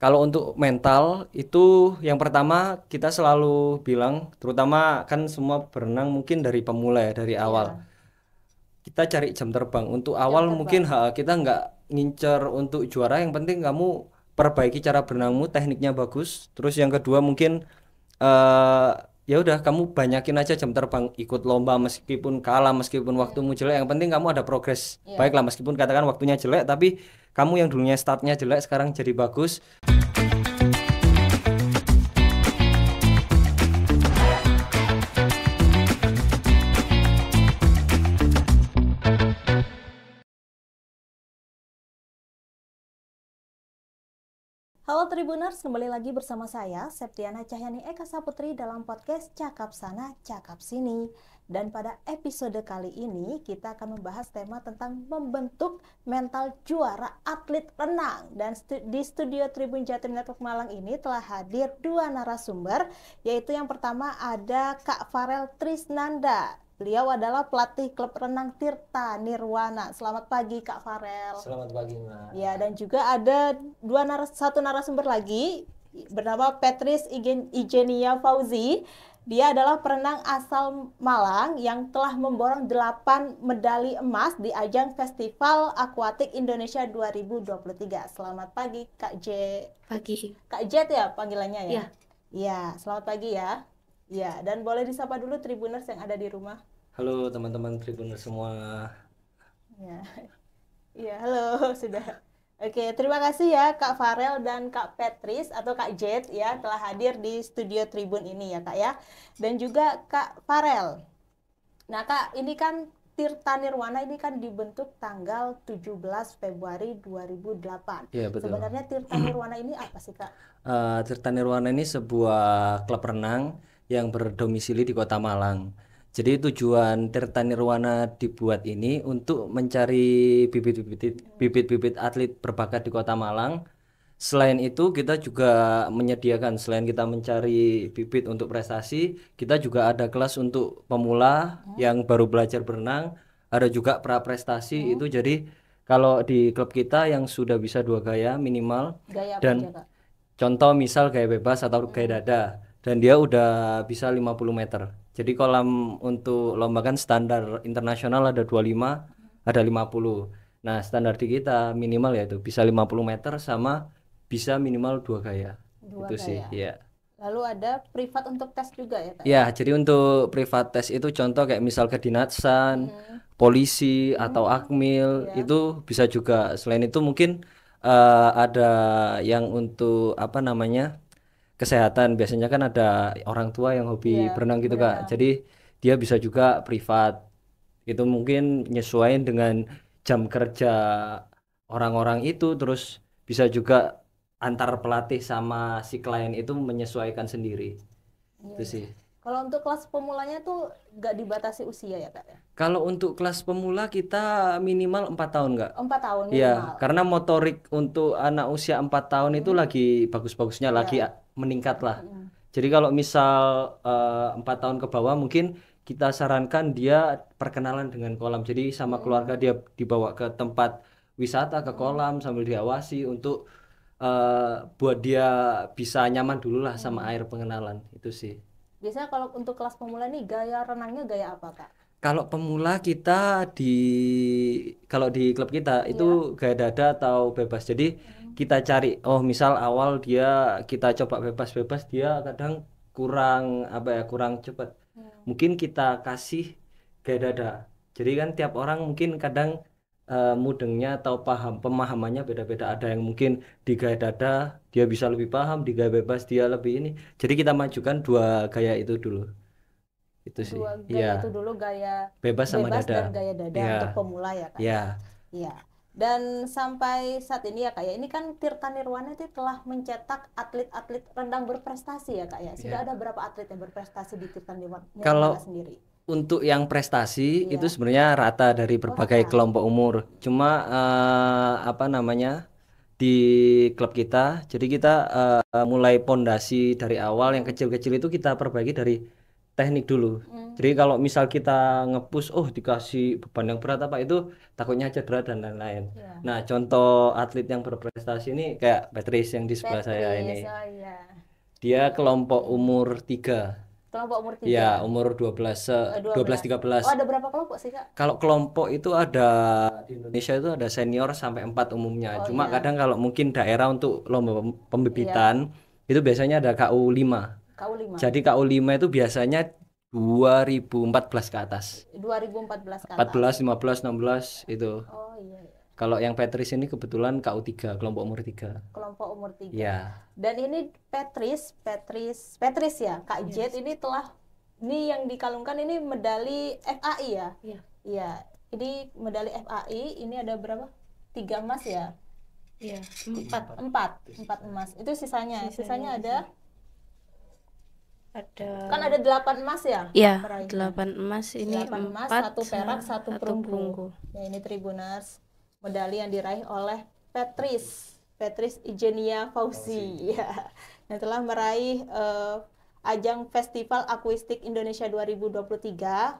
Kalau untuk mental itu yang pertama kita selalu bilang, terutama kan semua berenang mungkin dari pemula ya, dari awal. Iya, Kita cari jam terbang. Untuk jam awal mungkin terbang. kita nggak ngincer untuk juara, yang penting kamu perbaiki cara berenangmu, tekniknya bagus. Terus yang kedua mungkin eh ya udah kamu banyakin aja jam terbang, ikut lomba meskipun kalah, meskipun waktumu Hmm, jelek, yang penting kamu ada progres. iya. Baiklah meskipun katakan waktunya jelek, tapi kamu yang dulunya startnya jelek sekarang jadi bagus. Halo Tribuners, kembali lagi bersama saya, Septiana Cahyani Eka Saputri dalam podcast Cakap Sana, Cakap Sini. Dan pada episode kali ini, kita akan membahas tema tentang membentuk mental juara atlet renang. Dan di studio Tribun Jatim Network Malang ini telah hadir dua narasumber, yaitu yang pertama ada Kak Farel Trisnanda. Beliau adalah pelatih klub renang Tirta Nirwana. Selamat pagi Kak Farel. Selamat pagi, Mbak. Ya, dan juga ada satu narasumber lagi bernama Petris Igenia Fauzi. Dia adalah perenang asal Malang yang telah memborong 8 medali emas di ajang Festival Akuatik Indonesia 2023. Selamat pagi Kak J. Pagi. Kak Jet ya panggilannya ya? Ya, Iya, selamat pagi ya. Ya, dan boleh disapa dulu Tribuners yang ada di rumah. Halo teman-teman Tribuners semua. Ya. Iya, halo, sudah. Oke, terima kasih ya Kak Farel dan Kak Petris atau Kak Jet ya telah hadir di studio Tribun ini ya Kak ya. Dan juga Kak Farel. Nah Kak, ini kan Tirta Nirwana ini kan dibentuk tanggal 17 Februari 2008. Iya betul. Sebenarnya Tirta Nirwana ini apa sih Kak? Tirta Nirwana ini sebuah klub renang yang berdomisili di Kota Malang. Jadi tujuan Tirta Nirwana dibuat ini untuk mencari bibit-bibit atlet berbakat di Kota Malang. Selain itu kita juga menyediakan, selain kita mencari bibit untuk prestasi, kita juga ada kelas untuk pemula yang baru belajar berenang, ada juga pra prestasi itu. Jadi kalau di klub kita yang sudah bisa dua gaya minimal, Gaya apa dan aja Kak? contoh misal gaya bebas atau gaya dada, dan dia udah bisa 50 meter. Jadi kolam untuk lomba kan standar internasional ada 25, ada 50. Nah, standar di kita minimal ya itu bisa 50 meter sama bisa minimal dua gaya. Dua Itu sih, gaya. ya. Lalu ada privat untuk tes juga ya Kak Ya, ya? jadi untuk privat test itu contoh kayak misal kedinasan, Hmm. polisi atau Hmm, akmil iya. itu bisa juga. Selain itu mungkin ada yang untuk apa namanya? Kesehatan, biasanya kan ada orang tua yang hobi Iya, berenang gitu Kak, berenang. jadi dia bisa juga privat, itu mungkin nyesuaiin dengan jam kerja orang-orang itu, terus bisa juga antar pelatih sama si klien itu menyesuaikan sendiri. Iya, Itu iya. sih. Kalau untuk kelas pemulanya tuh nggak dibatasi usia ya kak ya? Kalau untuk kelas pemula kita minimal 4 tahun nggak. 4 tahun Iya, minimal. karena motorik untuk anak usia 4 tahun itu Hmm, lagi bagus-bagusnya, lagi iya. meningkat lah. Hmm, Jadi kalau misal 4 tahun ke bawah mungkin kita sarankan dia perkenalan dengan kolam. Jadi sama keluarga hmm, dia dibawa ke tempat wisata, ke hmm, kolam sambil diawasi untuk eh, buat dia bisa nyaman dulu lah sama hmm. air, pengenalan itu sih. Biasanya kalau untuk kelas pemula nih gaya renangnya gaya apa kak? Kalau pemula kita di kalau di klub kita itu Iya. gaya dada atau bebas. Jadi Hmm, kita cari, oh misal awal dia kita coba bebas-bebas, dia kadang kurang apa ya, kurang cepat. hmm, Mungkin kita kasih gaya dada. Jadi kan tiap orang mungkin kadang mudengnya atau pemahamannya beda-beda. Ada yang mungkin di gaya dada dia bisa lebih paham, di gaya bebas dia lebih ini. Jadi kita majukan dua gaya itu dulu. Itu sih. dua Iya, gaya itu dulu gaya bebas sama bebas dada. dan gaya dada Iya, untuk pemula ya kak ya? ya. Iya. Dan sampai saat ini ya kak ya, ini kan Tirta Nirwana itu telah mencetak atlet-atlet rendang berprestasi ya kak ya. Sudah Ya. ada berapa atlet yang berprestasi di Tirta Kalau Nirwana sendiri? untuk yang prestasi itu Iya. sebenarnya rata dari Oh berbagai rata. kelompok umur. Cuma apa namanya, di klub kita, jadi kita mulai pondasi dari awal yang Hmm. kecil-kecil itu kita perbaiki dari teknik dulu. Jadi kalau misal kita nge-push, oh dikasih beban yang berat apa itu takutnya cedera dan lain-lain. Ya. Nah, contoh atlet yang berprestasi ini kayak Patrice yang di sebelah saya Patrice, ini. oh iya. Dia kelompok umur 3. Kelompok umur 3. Ya, umur 12 12. 13. Oh, ada berapa kelompok sih, Kak? Kalau kelompok itu ada di Indonesia itu ada senior sampai 4 umumnya. Oh, Cuma iya. kadang kalau mungkin daerah untuk lomba pembibitan itu biasanya ada KU5. KU5. Jadi KU5 itu biasanya 2014 ke atas. 2014 ke atas. 14, 15, 16 itu. Oh iya. Kalau yang Patrice ini kebetulan KU3, kelompok umur 3. Kelompok umur 3. Ya. Dan ini Patrice ya, Kak Jet ini yang dikalungkan ini medali FAI ya? Iya. Iya. Ini medali FAI, ini ada berapa? 3 emas ya? Iya, 4 emas. Itu sisanya ada kan ada ada 8 emas ya? Iya, peraihnya? 8 emas ini 8 emas, 4 1 perak, 1 perunggu. Ya, ini Tribuners, medali yang diraih oleh Patrice Ijenia Fauzi ya, yang telah meraih ajang Festival Akuistik Indonesia 2023.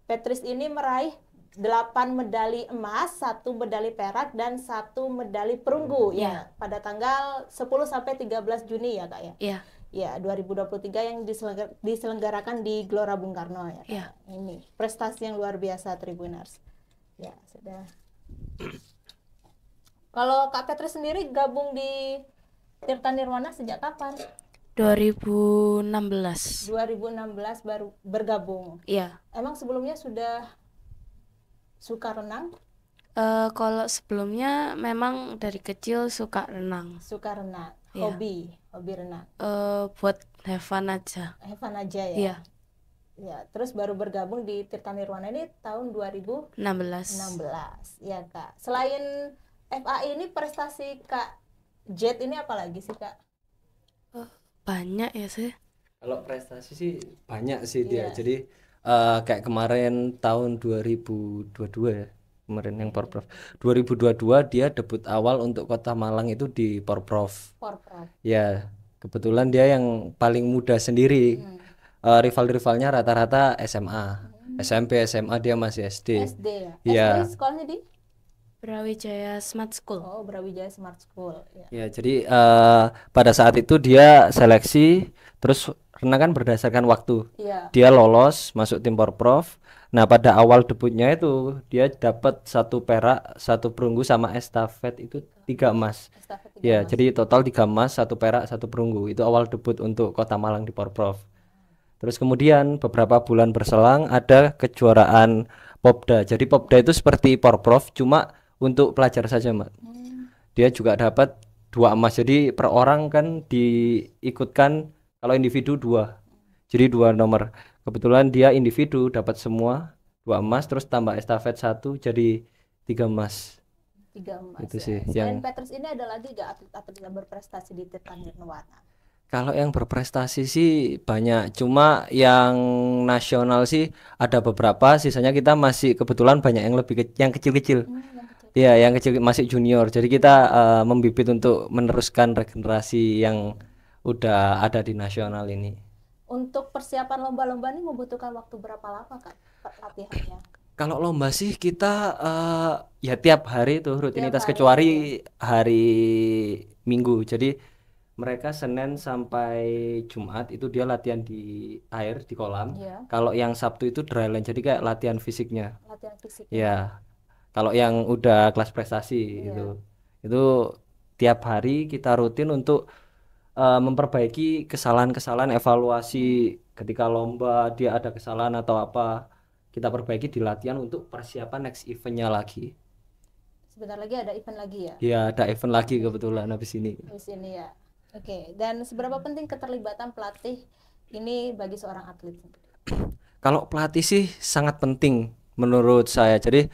Patrice ini meraih 8 medali emas, 1 medali perak, dan 1 medali perunggu ya pada tanggal 10 sampai 13 Juni ya, Kak ya? Iya. Ya, 2023 yang diselenggarakan di Gelora Bung Karno ya. Iya. Ini prestasi yang luar biasa Tribuners. Ya, sudah. Kalau Kak Patrice sendiri gabung di Tirta Nirwana sejak kapan? 2016. 2016 baru bergabung. Iya. Emang sebelumnya sudah suka renang? Kalau sebelumnya memang dari kecil suka renang. Suka renang. Iya. Hobi renang. Buat have fun aja. Have fun aja ya. Iya. Ya, terus baru bergabung di Tirta Nirwana ini tahun 2016. 16. Ya, Kak. Selain FAI ini prestasi Kak Jet ini apa lagi sih, Kak? Banyak ya sih. Kalau prestasi sih banyak sih dia. Iya. Jadi kayak kemarin tahun 2022 ya. Kemarin yang Porprov 2022 dia debut awal untuk Kota Malang itu di Porprov. Ya, kebetulan dia yang paling muda sendiri. Rival-rivalnya rata-rata SMA, SMP, SMA dia masih SD. SD ya? Iya. SD sekolahnya di? Brawijaya Smart School. Oh, Brawijaya Smart School. Ya. Ya, jadi pada saat itu dia seleksi, terus renang kan berdasarkan waktu. Iya. Dia lolos masuk tim Porprov. Nah, pada awal debutnya itu dia dapat 1 perak, 1 perunggu sama estafet itu 3 emas. Estafet 3 Ya, emas. jadi total 3 emas, 1 perak, 1 perunggu. Itu awal debut untuk Kota Malang di Porprov. Terus kemudian beberapa bulan berselang ada kejuaraan Popda. Jadi Popda itu seperti Porprov cuma untuk pelajar saja, Mbak. Dia juga dapat 2 emas. Jadi per orang kan diikutkan, kalau individu 2. Jadi 2 nomor. Kebetulan dia individu dapat semua 2 emas, terus tambah estafet 1 jadi 3 emas. 3 emas. Itu ya. sih Selain yang Patrice ini ada lagi gak atlet-atlet yang berprestasi di Tirta Nirwana? kalau yang berprestasi sih banyak, cuma yang nasional sih ada beberapa, sisanya kita masih kebetulan banyak yang lebih yang kecil-kecil. Iya, yang kecil masih junior. Jadi kita membibit untuk meneruskan regenerasi yang udah ada di nasional ini. Untuk persiapan lomba-lomba ini membutuhkan waktu berapa lama, Kak, latihannya? Kalau lomba sih kita ya tiap hari tuh rutinitas, hari, kecuali hari Minggu. Jadi mereka Senin sampai Jumat itu dia latihan di air, di kolam. Iya. Kalau yang Sabtu itu dryland, jadi kayak latihan fisiknya. Latihan fisik. Ya, kalau yang udah kelas prestasi itu tiap hari kita rutin untuk memperbaiki kesalahan-kesalahan, evaluasi ketika lomba dia ada kesalahan atau apa, kita perbaiki di latihan untuk persiapan next eventnya lagi. Sebentar lagi ada event lagi ya? Ya, ada event lagi kebetulan habis ini. Habis ini ya. Oke, dan seberapa penting keterlibatan pelatih ini bagi seorang atlet? Kalau pelatih sih sangat penting menurut saya. Jadi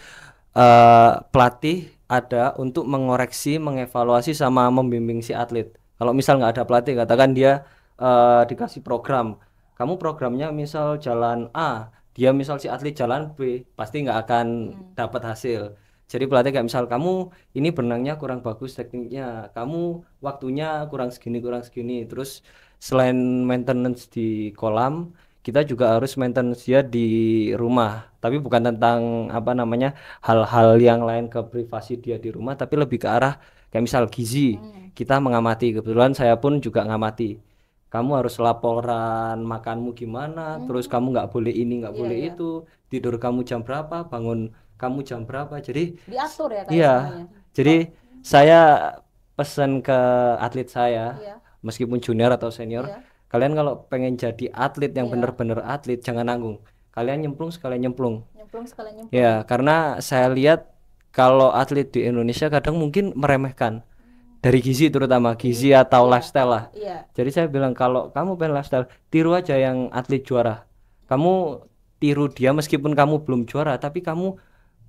pelatih ada untuk mengoreksi, mengevaluasi sama membimbing si atlet. Kalau misal nggak ada pelatih, katakan dia dikasih program, kamu programnya misal jalan A, dia misal si atlet jalan B, pasti nggak akan dapat hasil. Jadi pelatih kayak misal kamu ini berenangnya kurang bagus tekniknya, kamu waktunya kurang segini, terus selain maintenance di kolam, kita juga harus maintenance dia di rumah. Tapi bukan tentang apa namanya hal-hal yang lain ke privasi dia di rumah, tapi lebih ke arah kayak misal gizi. Kita mengamati, kebetulan saya pun juga ngamati. Kamu harus laporan makanmu gimana, terus kamu nggak boleh ini, nggak Iya, boleh iya. itu, tidur kamu jam berapa, bangun kamu jam berapa. Jadi Diatur ya kayak iya, semuanya. jadi saya pesan ke atlet saya, Iya, meskipun junior atau senior, iya, kalian kalau pengen jadi atlet yang Iya. bener-bener atlet, jangan nanggung. Kalian nyemplung sekalian nyemplung. nyemplung sekalian nyemplung. Ya, karena saya lihat kalau atlet di Indonesia kadang mungkin meremehkan dari gizi, terutama gizi atau Iya, lifestyle lah. Iya, Jadi saya bilang kalau kamu pengen lifestyle, tiru aja yang atlet juara. Kamu tiru dia meskipun kamu belum juara, tapi kamu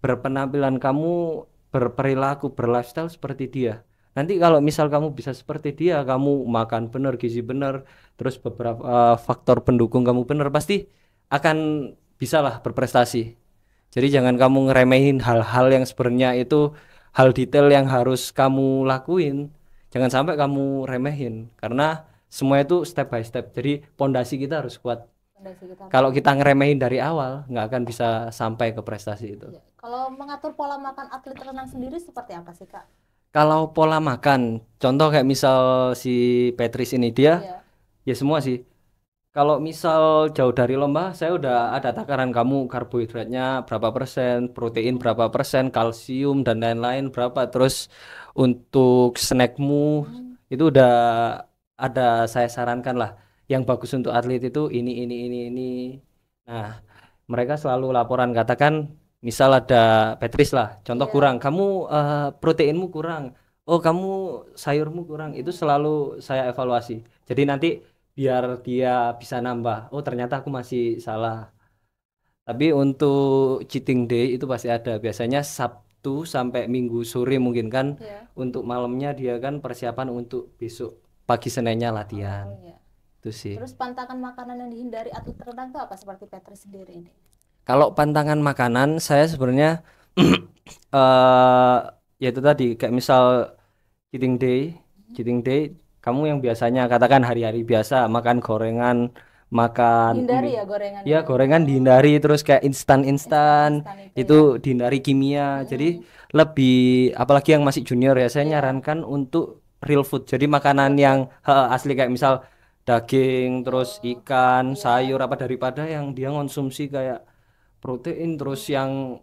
berpenampilan, kamu berperilaku, berlifestyle seperti dia. Nanti kalau misal kamu bisa seperti dia, kamu makan benar, gizi benar, terus beberapa faktor pendukung kamu benar, pasti akan bisalah berprestasi. Jadi jangan kamu ngeremehin hal-hal yang sebenarnya itu hal detail yang harus kamu lakuin. Jangan sampai kamu remehin karena semua itu step by step. Jadi pondasi kita harus kuat. fondasi kita. Kalau kita ngeremehin dari awal, nggak akan bisa sampai ke prestasi itu. Iya. Kalau mengatur pola makan atlet renang sendiri seperti apa sih, Kak? Kalau pola makan, contoh kayak misal si Petris ini dia, Iya. ya semua sih. Kalau misal jauh dari lomba, saya udah ada takaran kamu karbohidratnya berapa persen, protein berapa persen, kalsium dan lain-lain berapa. Terus untuk snackmu itu udah ada saya sarankan lah. Yang bagus untuk atlet itu ini. Nah, mereka selalu laporan katakan, misal ada Petris lah, contoh Iya. kurang, kamu proteinmu kurang. Oh, kamu sayurmu kurang. Itu selalu saya evaluasi. Jadi nanti biar dia bisa nambah. Oh, ternyata aku masih salah. Tapi untuk cheating day itu pasti ada. Biasanya Sabtu sampai Minggu sore mungkin kan. Iya. Untuk malamnya dia kan persiapan untuk besok pagi Seninnya latihan. Oh, iya. Itu sih. Terus pantangan makanan yang dihindari atlet renang itu apa seperti Petri sendiri ini? Kalau pantangan makanan saya sebenarnya ya itu tadi kayak misal cheating day kamu yang biasanya katakan hari-hari biasa makan gorengan, makan Hindari ya gorengan ya itu. gorengan dihindari, terus kayak instan Instan itu dihindari kimia. Jadi lebih apalagi yang masih junior ya, saya nyarankan untuk real food. Jadi makanan yang asli kayak misal daging, terus ikan, sayur apa, daripada yang dia konsumsi kayak protein terus yang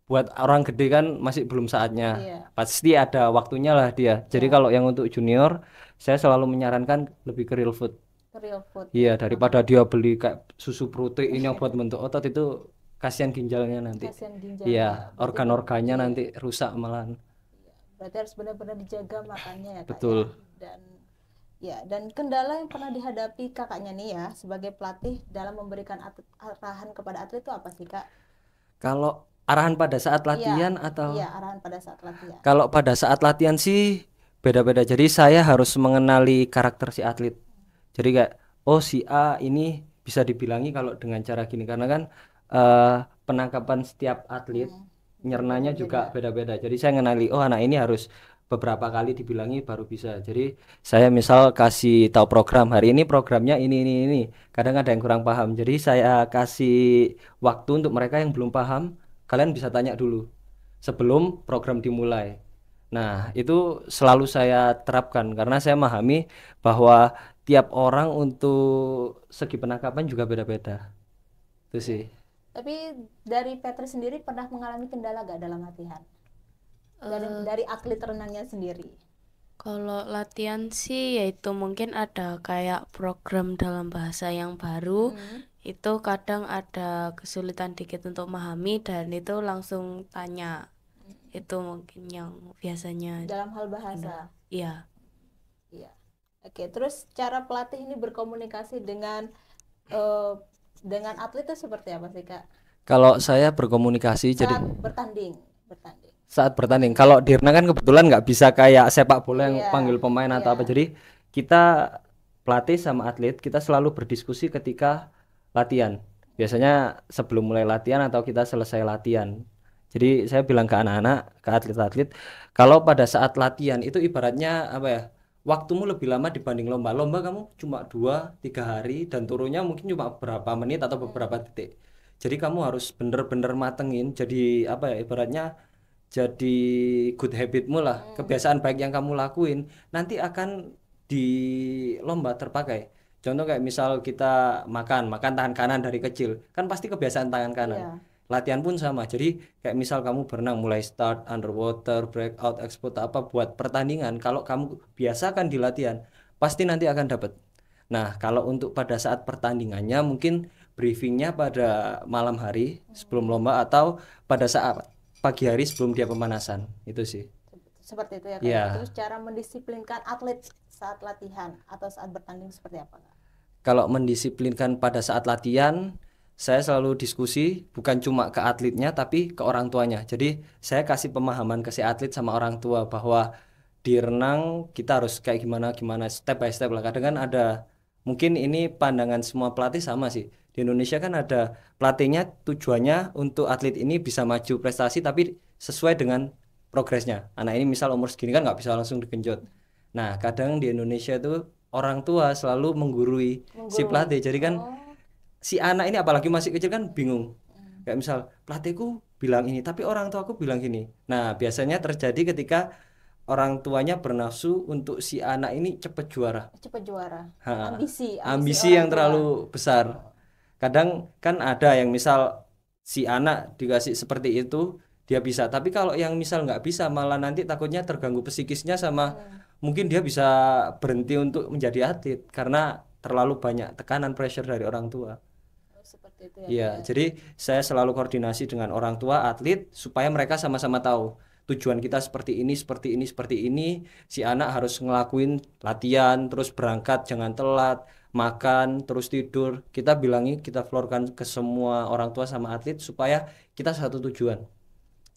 buat orang gede kan masih belum saatnya. Iya. Pasti ada waktunya lah dia. Jadi kalau yang untuk junior, saya selalu menyarankan lebih ke real food. Real food. Iya, daripada dia beli kayak susu protein yang buat bentuk otot, itu kasihan ginjalnya nanti. Kasihan ginjalnya. Iya, Berarti organ-organnya nanti rusak malahan. Berarti harus benar-benar dijaga makannya ya, Kak. Betul. Dan kendala yang pernah dihadapi kakaknya nih ya sebagai pelatih dalam memberikan arahan kepada atlet itu apa sih, Kak? Kalau arahan pada saat latihan atau Iya, arahan pada saat latihan. kalau pada saat latihan sih beda-beda. Jadi saya harus mengenali karakter si atlet. Jadi kayak oh si A ini bisa dibilangi kalau dengan cara gini, karena kan penangkapan setiap atlet nyernanya juga beda-beda. Jadi saya mengenali oh anak ini harus beberapa kali dibilangi baru bisa. Jadi saya misal kasih tahu program, hari ini programnya ini. Kadang ada yang kurang paham. Jadi saya kasih waktu untuk mereka yang belum paham, kalian bisa tanya dulu sebelum program dimulai. Nah, itu selalu saya terapkan karena saya memahami bahwa tiap orang untuk segi penangkapan juga beda-beda. Itu sih. Tapi dari Petri sendiri pernah mengalami kendala gak dalam latihan? Dari atlet renangnya sendiri. Kalau latihan sih yaitu mungkin ada kayak program dalam bahasa yang baru, itu kadang ada kesulitan dikit untuk memahami dan itu langsung tanya. Itu mungkin yang biasanya Dalam hal bahasa. iya. Iya. Oke, terus cara pelatih ini berkomunikasi dengan atlet itu seperti apa sih, Kak? Kalau saya berkomunikasi jadi Saat bertanding. saat bertanding. Kalau di renang kan kebetulan nggak bisa kayak sepak bola yang Iya, panggil pemain atau apa. Jadi kita pelatih sama atlet kita selalu berdiskusi ketika latihan. Biasanya sebelum mulai latihan atau kita selesai latihan. Jadi saya bilang ke anak-anak, ke atlet-atlet, kalau pada saat latihan itu ibaratnya apa ya? waktumu lebih lama dibanding lomba. Lomba kamu cuma 2-3 hari dan turunnya mungkin cuma beberapa menit atau beberapa detik. Jadi kamu harus bener-bener matengin. Jadi apa ya ibaratnya jadi good habitmu lah, kebiasaan baik yang kamu lakuin nanti akan di lomba terpakai. Contoh kayak misal kita makan tangan kanan dari kecil, kan pasti kebiasaan tangan kanan. Iya. Latihan pun sama. Jadi kayak misal kamu berenang mulai start, underwater, breakout, export apa buat pertandingan, kalau kamu biasakan di latihan, pasti nanti akan dapat. Nah, kalau untuk pada saat pertandingannya mungkin briefingnya pada malam hari sebelum lomba atau pada saat pagi hari sebelum dia pemanasan. Itu sih. Seperti itu ya Kak. Iya. Terus cara mendisiplinkan atlet saat latihan atau saat bertanding seperti apa Kak? Kalau mendisiplinkan pada saat latihan, saya selalu diskusi bukan cuma ke atletnya tapi ke orang tuanya. Jadi saya kasih pemahaman ke si atlet sama orang tua bahwa di renang kita harus kayak gimana step by step lah. Kadang kan ada mungkin ini pandangan semua pelatih sama sih. Di Indonesia kan ada pelatihnya tujuannya untuk atlet ini bisa maju prestasi tapi sesuai dengan progresnya. Anak ini misal umur segini kan nggak bisa langsung digenjot. Nah kadang di Indonesia itu orang tua selalu menggurui si pelatih. Jadi kan si anak ini apalagi masih kecil kan bingung. Kayak misal pelatihku bilang ini tapi orang tua aku bilang gini. Nah biasanya terjadi ketika orang tuanya bernafsu untuk si anak ini cepat juara. Cepat juara. Ha, Ambisi ambisi orang yang tua. terlalu besar. Kadang kan ada yang misal si anak dikasih seperti itu dia bisa, tapi kalau yang misal nggak bisa malah nanti takutnya terganggu psikisnya sama mungkin dia bisa berhenti untuk menjadi atlet karena terlalu banyak tekanan pressure dari orang tua. Seperti itu ya. Iya, jadi saya selalu koordinasi dengan orang tua atlet supaya mereka sama-sama tahu tujuan kita seperti ini, seperti ini, seperti ini. Si anak harus ngelakuin latihan, terus berangkat, jangan telat, makan, terus tidur. Kita bilangi, kita florkan ke semua orang tua sama atlet supaya kita satu tujuan.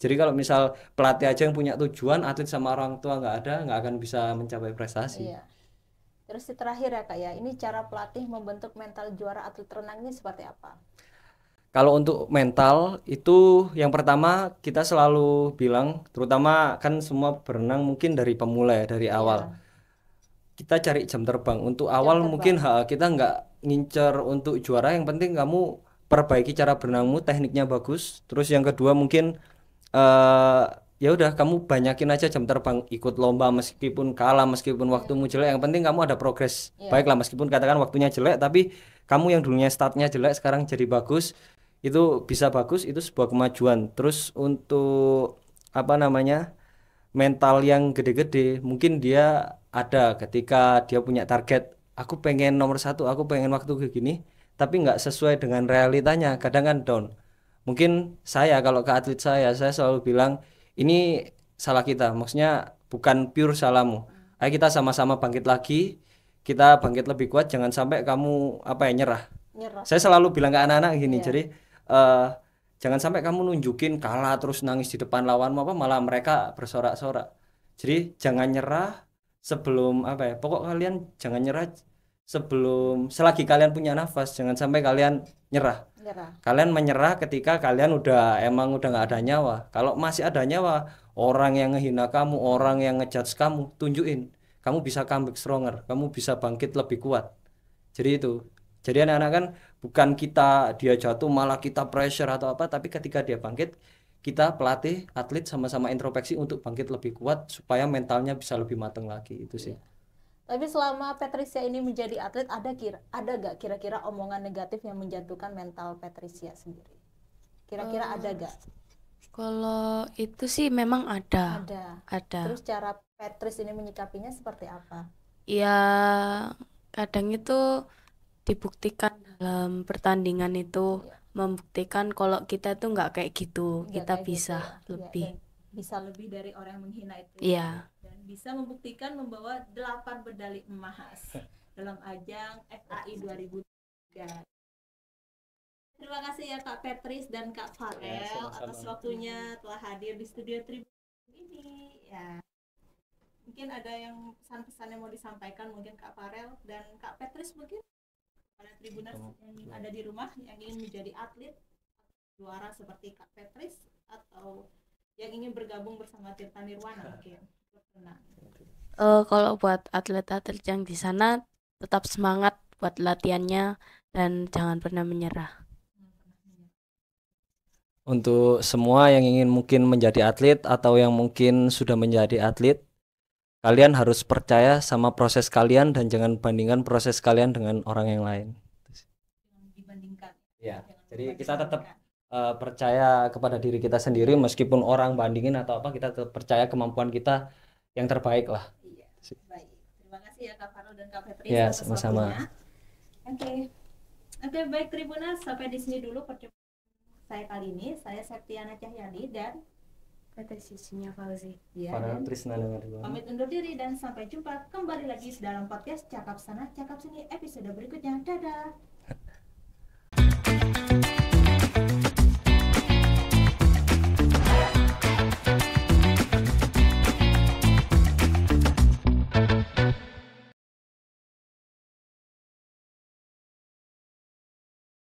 Jadi kalau misal pelatih aja yang punya tujuan, atlet sama orang tua nggak ada, nggak akan bisa mencapai prestasi. Iya. Terus yang terakhir ya Kak ya, ini cara pelatih membentuk mental juara atlet renang ini seperti apa? Kalau untuk mental itu yang pertama kita selalu bilang, terutama kan semua berenang mungkin dari pemula ya, dari awal. Kita cari jam terbang. Untuk awal mungkin kita nggak ngincer untuk juara, yang penting kamu perbaiki cara berenangmu, tekniknya bagus. Terus yang kedua mungkin ya udah kamu banyakin aja jam terbang, ikut lomba meskipun kalah, meskipun waktumu jelek, yang penting kamu ada progres. Baiklah meskipun katakan waktunya jelek tapi kamu yang dulunya startnya jelek sekarang jadi bagus, itu bisa bagus, itu sebuah kemajuan. Terus untuk apa namanya mental yang gede-gede mungkin dia ada ketika dia punya target, aku pengen nomor 1, aku pengen waktu kayak gini, tapi nggak sesuai dengan realitanya, kadang kan down. Mungkin saya kalau ke atlet saya selalu bilang ini salah kita, maksudnya bukan pure salahmu. Ayo kita sama-sama bangkit lagi, kita bangkit lebih kuat, jangan sampai kamu apa ya nyerah. Saya selalu bilang ke anak-anak gini, jadi jangan sampai kamu nunjukin kalah terus nangis di depan lawan apa malah mereka bersorak-sorak. Jadi jangan nyerah sebelum apa ya, pokok kalian jangan nyerah sebelum selagi kalian punya nafas, jangan sampai kalian nyerah. Kalian menyerah ketika kalian udah nggak ada nyawa. Kalau masih ada nyawa, orang yang ngehina kamu, orang yang ngejudge kamu, tunjukin kamu bisa comeback stronger, kamu bisa bangkit lebih kuat. Jadi itu. Jadi anak-anak kan bukan kita dia jatuh malah kita pressure atau apa, tapi ketika dia bangkit, kita pelatih atlet sama-sama introspeksi untuk bangkit lebih kuat supaya mentalnya bisa lebih matang lagi. Itu sih. Tapi selama Patricia ini menjadi atlet, ada gak kira-kira omongan negatif yang menjatuhkan mental Patricia sendiri? Kira-kira ada gak? Kalau itu sih memang ada. Terus cara Patrice ini menyikapinya seperti apa? Ya kadang itu dibuktikan dalam pertandingan itu, membuktikan kalau kita tuh nggak kayak gitu, kita bisa lebih. Bisa lebih dari orang yang menghina itu. Iya. Dan bisa membuktikan membawa 8 medali emas dalam ajang FAI 2003. Terima kasih ya Kak Patrice dan Kak Farel atas waktunya telah hadir di studio Tribun ini. Ya. Mungkin ada yang pesan-pesan yang mau disampaikan mungkin Kak Farel dan Kak Patrice mungkin pada Tribuners yang ada di rumah yang ingin menjadi atlet juara seperti Kak Patrice atau yang ingin bergabung bersama Tirta Nirwana mungkin. Kalau buat atlet-atlet yang di sana tetap semangat buat latihannya dan jangan pernah menyerah. Untuk semua yang ingin mungkin menjadi atlet atau yang mungkin sudah menjadi atlet, kalian harus percaya sama proses kalian dan jangan bandingkan proses kalian dengan orang yang lain. Dibandingkan. Ya, Jangan jadi membanding- kita tetap bandingkan. percaya kepada diri kita sendiri meskipun orang bandingin atau apa, kita tetap percaya kemampuan kita yang terbaik lah. Iya, baik. Terima kasih ya Kak Farul dan Kak Fetri Ya, atas sama-sama. waktunya. Oke. Oke, baik Tribuners, sampai di sini dulu perjumpaan saya kali ini. Saya Septiana Cahyani dan Sisinya Fauzi. ya, Para dan Trisna dengan Ridwan. pamit undur diri dan sampai jumpa kembali lagi dalam podcast Cakap Sana Cakap Sini episode berikutnya. Dadah.